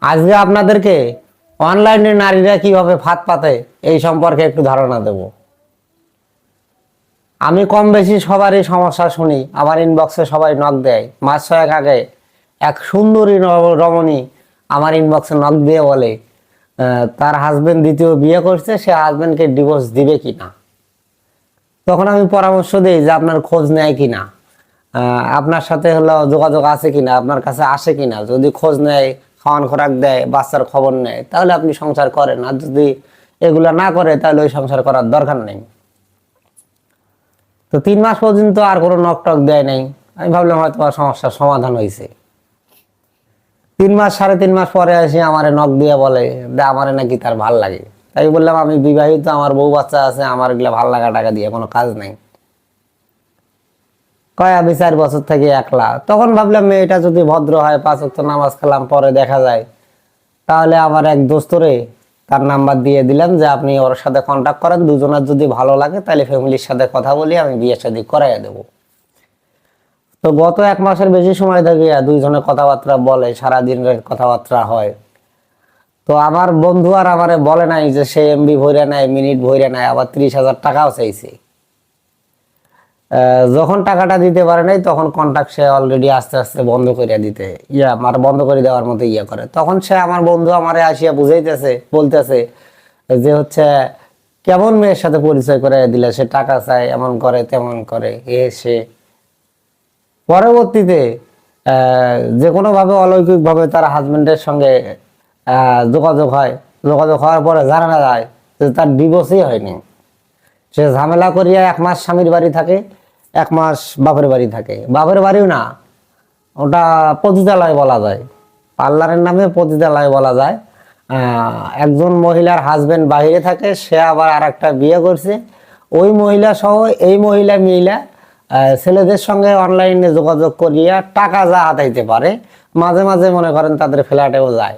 আজকে আপনাদেরকে অনলাইনে নারীরা কিভাবে ফাঁদ পাতে এই সম্পর্কে একটু ধারণা দেব। আমি কম বেশি সবারই সমস্যা শুনি, আমার ইনবক্সে সবাই নক দেয়। মাস ছয়েক আগে এক সুন্দরী রমণী আমার ইনবক্সে নক দিয়ে বলে তার হাজবেন্ড দ্বিতীয় বিয়ে করছে, সে হাজবেন্ডকে ডিভোর্স দিবে কিনা। তখন আমি পরামর্শ দিই যে আপনার খোঁজ নেয় কিনা, আপনার সাথে হলো যোগাযোগ আছে কিনা, আপনার কাছে আসে কিনা। যদি খোঁজ নেয়, খাওয়ান খোরাক দেয়, বাচ্চার খবর নেয়, তাহলে আপনি সংসার করেন। আর যদি এগুলা না করে তাহলে ওই সংসার করার দরকার নেই। তো 3 মাস পর্যন্ত আর কোনো নক টক দেয় নাই। আমি ভাবলাম হয়তো সমস্যার সমাধান হয়েছে। 3 মাস 3.5 মাস পরে এসে আমারে নক দিয়ে বলে যে আমারে নাকি তার ভাল লাগে। তাই বললাম আমি বিবাহিত, আমার বউ বাচ্চা আছে, আমার এগুলা ভাল লাগা টাকা দিয়ে কোনো কাজ নাই। কয় আমি 4 বছর থেকে একলা। তখন ভাবলাম মেয়েটা যদি ভদ্র হয়, 5 ওয়াক্ত নামাজ কালাম পরে দেখা যায়, তাহলে আমার এক দোস্তরে তার নাম্বার দিয়ে দিলাম যে আপনি ওর সাথে কন্ট্যাক্ট করেন, দুজনের যদি ভালো লাগে তাহলে ফ্যামিলির সাথে কথা বলি, আমি বিয়ে শাদী করাইয়া দেবো। তো গত 1 মাসের বেশি সময় থেকে দুইজনে কথাবার্তা বলে, সারাদিনের কথাবার্তা হয়। তো আমার বন্ধু আর আমারে বলে নাই যে সে এমবি ভরে নেয়, মিনিট ভরে নেয়, আবার 30,000 টাকাও চাইছে। যখন টাকাটা দিতে পারে নাই তখন কন্ট্যাক্ট সে অলরেডি আস্তে আস্তে বন্ধ করে দিতে বন্ধ করে দেওয়ার মতো করে। তখন সে আমার বন্ধু আমারে আসিয়া বুঝাইতেছে, বলতেছে যে হচ্ছে কেমন মেয়ের সাথে পরিচয় করে দিলে, সে টাকা চায়, এমন করে তেমন করে সে। পরবর্তীতে যে কোনো ভাবে অলৌকিক ভাবে তার হাজবেন্ডের সঙ্গে যোগাযোগ হয়। যোগাযোগ হওয়ার পরে জানা যায় যে তার ডিভোর্সই হয়নি। সে ঝামেলা করিয়া 1 মাস স্বামীর বাড়ি থাকে, 1 মাস বাপের বাড়ি থাকে। বাপের বাড়িও না, ওটা পতিতালয় বলা যায়, পার্লারের নামে পতিতালয় বলা যায়। একজন মহিলার হাজবেন্ড বাইরে থাকে, সে আবার আর একটা বিয়ে করছে। ওই মহিলা সহ এই মহিলা মিলা ছেলেদের সঙ্গে অনলাইনে যোগাযোগ করিয়া টাকা যা হাতাইতে পারে। মাঝে মাঝে মনে করেন তাদের ফ্ল্যাটেও যায়,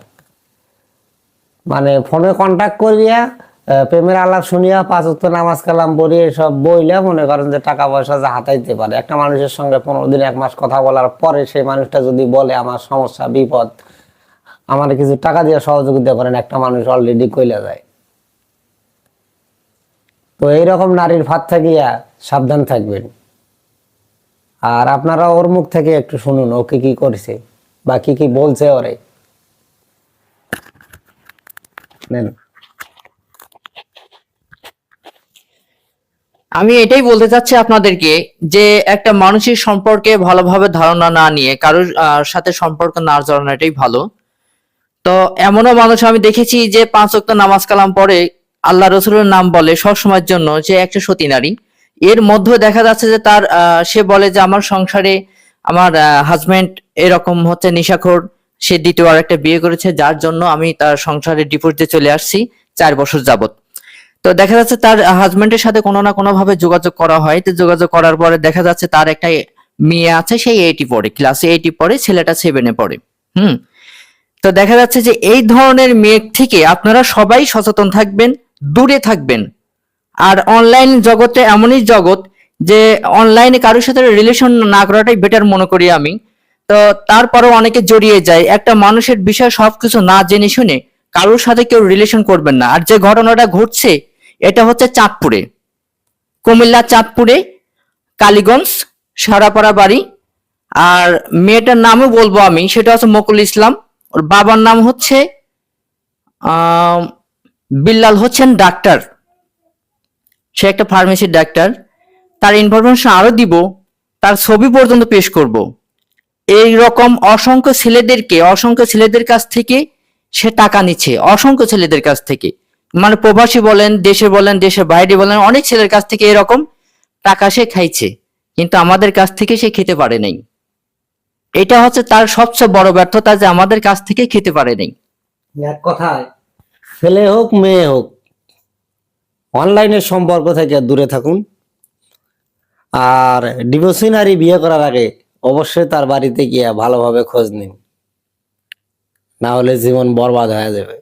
মানে ফোনে কন্ট্যাক্ট করিয়া প্রেমের আলাপ শুনিয়া 5 ওয়াক্ত নামাজ কালাম পড়িয়ে সব বইলে মনে করেন যে টাকা পয়সা যা হাতাইতে পারে। একটা মানুষের সঙ্গে 15 দিন 1 মাস কথা বলার পরে সেই মানুষটা যদি বলে আমার সমস্যা বিপদ, আমার কিছু টাকা দিয়ে সহযোগিতা করেন, একটা মানুষ অলরেডি কইলা যায়। তো এইরকম নারীর ফাঁদ থাকিয়া সাবধান থাকবেন। আর আপনারা ওর মুখ থেকে একটু শুনুন ওকে কি করছে বা কি কি বলছে ওরে। নেন। আমি এটাই বলতে চাচ্ছি আপনাদেরকে যে একটা মানুষের সম্পর্কে ভালোভাবে ধারণা না নিয়ে কারোর সাথে সম্পর্ক না জড়ানোটাই ভালো। তো এমনও মানুষ আমি দেখেছি যে 5 ওয়াক্ত নামাজ কালাম পড়ে, আল্লাহ রসুলের নাম বলে সবসময়ের জন্য, যে একটা সতী নারী। এর মধ্যে দেখা যাচ্ছে যে তার সে বলে যে আমার সংসারে আমার হাজবেন্ড এরকম হচ্ছে নেশাখোর, সে দ্বিতীয় আর একটা বিয়ে করেছে, যার জন্য আমি তার সংসারে ডিভোর্স দিয়ে চলে আসছি 4 বছর যাবত। তো দেখা যাচ্ছে তার হাজবেন্ডের সাথে কোনো না কোনো ভাবে যোগাযোগ করা হয়। তো যোগাযোগ করার পরে দেখা যাচ্ছে তার একটা মেয়ে আছে, সেই 80 পড়ে, ক্লাসে 80 পড়ে, ছেলেটা 7-এ পড়ে। হুম। তো দেখা যাচ্ছে যে এই ধরনের মেয়ে থেকে আপনারা সবাই সচেতন থাকবেন, দূরে থাকবেন। আর অনলাইন জগতে এমনই জগৎ যে অনলাইনে কারোর সাথে রিলেশন না করাটাই বেটার মনে করি আমি। তো তারপরেও অনেকে জড়িয়ে যায়। একটা মানুষের বিষয় সবকিছু না জেনে শুনে কারোর সাথে কেউ রিলেশন করবেন না। আর যে ঘটনাটা ঘটছে এটা হচ্ছে চাঁদপুরে, কুমিল্লা চাঁদপুরে, কালীগঞ্জ সারাপাড়া বাড়ি। আর মেয়েটার নামও বলবো আমি, সেটা হচ্ছে মকুল ইসলাম। ওর বাবার নাম হচ্ছে আহ বিল্লাল, হচ্ছেন ডাক্তার, সে একটা ফার্মেসির ডাক্তার। তার ইনফরমেশন আরো দিব, তার ছবি পর্যন্ত পেশ করব। এই রকম অসংখ্য ছেলেদের কাছ থেকে সে টাকা নিচ্ছে, অসংখ্য ছেলেদের কাছ থেকে, মানে প্রবাসী বলেন, দেশের বাইরে বলেন, অনেক ছেলের কাছ থেকে এরকম টাকা সে খাইছে, কিন্তু আমাদের কাছ থেকে সে খেতে পারে নাই। এটা হচ্ছে তার সবচেয়ে বড় ব্যর্থতা, যে আমাদের কাছ থেকে খেতে পারে নাই। এক কথায় ছেলে হোক মেয়ে হোক, অনলাইনের সম্পর্ক থেকে দূরে থাকুন। আর ডিভোর্সি নারী বিয়ে করার আগে অবশ্যই তার বাড়িতে গিয়ে ভালোভাবে খোঁজ নিন, না হলে জীবন বরবাদ হয়ে যাবে।